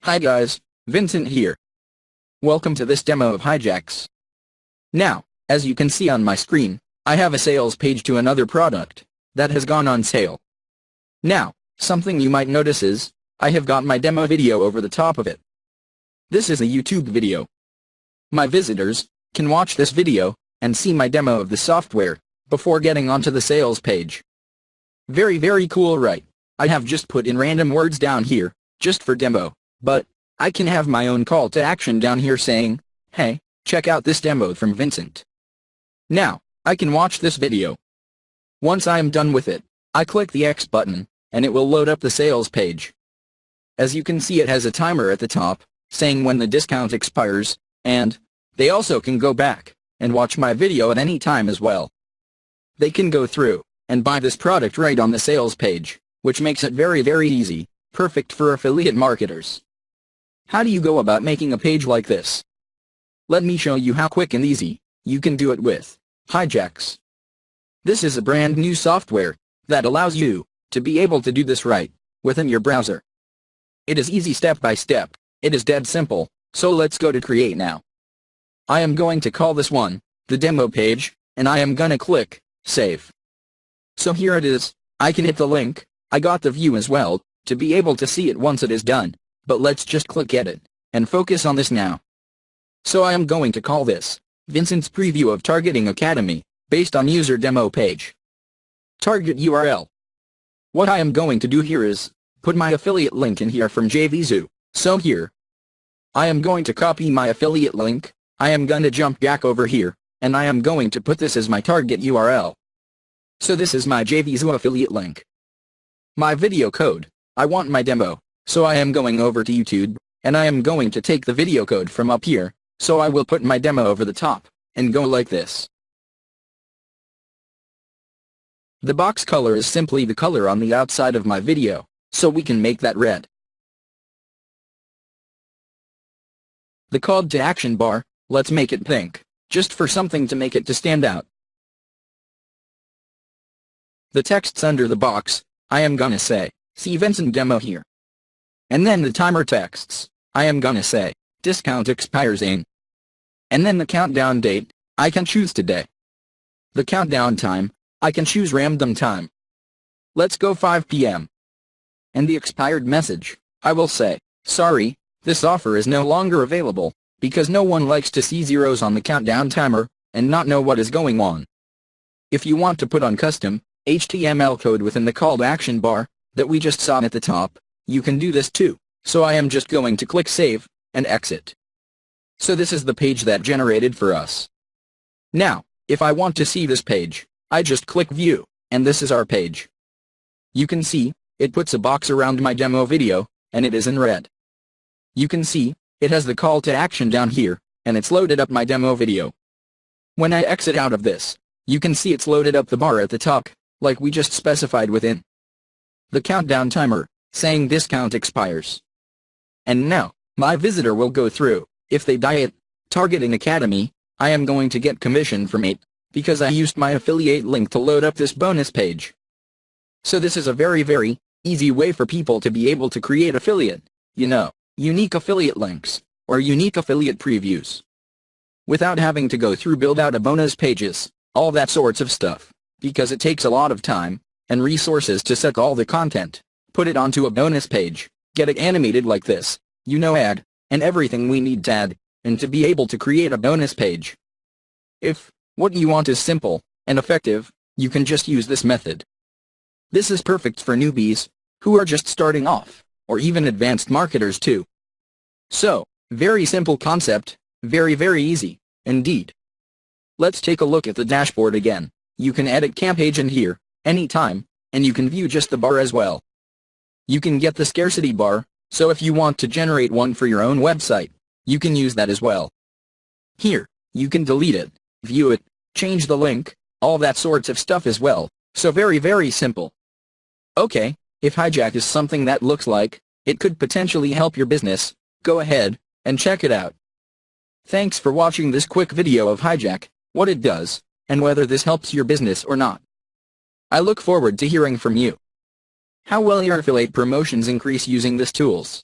Hi guys, Vincent here. Welcome to this demo of Hijax. Now, as you can see on my screen, I have a sales page to another product that has gone on sale. Now, something you might notice is, I have got my demo video over the top of it. This is a YouTube video. My visitors can watch this video and see my demo of the software before getting onto the sales page. Very cool, right? I have just put in random words down here, just for demo, but I can have my own call to action down here saying, hey, check out this demo from Vincent. Now, I can watch this video. Once I am done with it, I click the X button, and it will load up the sales page. As you can see, it has a timer at the top, saying when the discount expires, and they also can go back and watch my video at any time as well. They can go through and buy this product right on the sales page, which makes it very easy, perfect for affiliate marketers. How do you go about making a page like this? Let me show you how quick and easy you can do it with Hijax. This is a brand new software that allows you to be able to do this right within your browser. It is easy step by step, it is dead simple, so let's go to create now. I am going to call this one the demo page, and I am gonna click save. So here it is. I can hit the link, I got the view as well, to be able to see it once it is done, but let's just click edit, and focus on this now. So I am going to call this Vincent's Preview of Targeting Academy, based on user demo page. Target URL. What I am going to do here is put my affiliate link in here from JVZoo, so here. I am going to copy my affiliate link, I am gonna jump back over here, and I am going to put this as my target URL. So this is my JVZoo affiliate link. My video code, I want my demo, so I am going over to YouTube, and I am going to take the video code from up here, so I will put my demo over the top, and go like this. The box color is simply the color on the outside of my video, so we can make that red. The call to action bar, let's make it pink, just for something to make it to stand out. The texts under the box, I am gonna say, see Vincent demo here. And then the timer texts, I am gonna say, discount expires in. And then the countdown date, I can choose today. The countdown time, I can choose random time. Let's go 5 p.m. And the expired message, I will say, sorry, this offer is no longer available, because no one likes to see zeros on the countdown timer, and not know what is going on. If you want to put on custom HTML code within the call to action bar that we just saw at the top, you can do this too, so I am just going to click save, and exit. So this is the page that generated for us. Now, if I want to see this page, I just click view, and this is our page. You can see, it puts a box around my demo video, and it is in red. You can see, it has the call to action down here, and it's loaded up my demo video. When I exit out of this, you can see it's loaded up the bar at the top, like we just specified within the countdown timer, saying discount expires. And now, my visitor will go through. If they buy it, Targeting Academy, I am going to get commission from it, because I used my affiliate link to load up this bonus page. So this is a very easy way for people to be able to create affiliate, unique affiliate links, or unique affiliate previews, without having to go through build out a bonus pages, all that sorts of stuff, because it takes a lot of time and resources to set all the content, put it onto a bonus page, get it animated like this, add, and everything we need to add, and to be able to create a bonus page. If what you want is simple and effective, you can just use this method. This is perfect for newbies who are just starting off, or even advanced marketers too. So, very simple concept, very easy, indeed. Let's take a look at the dashboard again. You can edit campaign in here, anytime, and you can view just the bar as well. You can get the scarcity bar, so if you want to generate one for your own website, you can use that as well. Here, you can delete it, view it, change the link, all that sorts of stuff as well, so very simple. Okay, if Hijack is something that looks like it could potentially help your business, go ahead and check it out. Thanks for watching this quick video of Hijack, what it does, and whether this helps your business or not. I look forward to hearing from you. How will your affiliate promotions increase using these tools?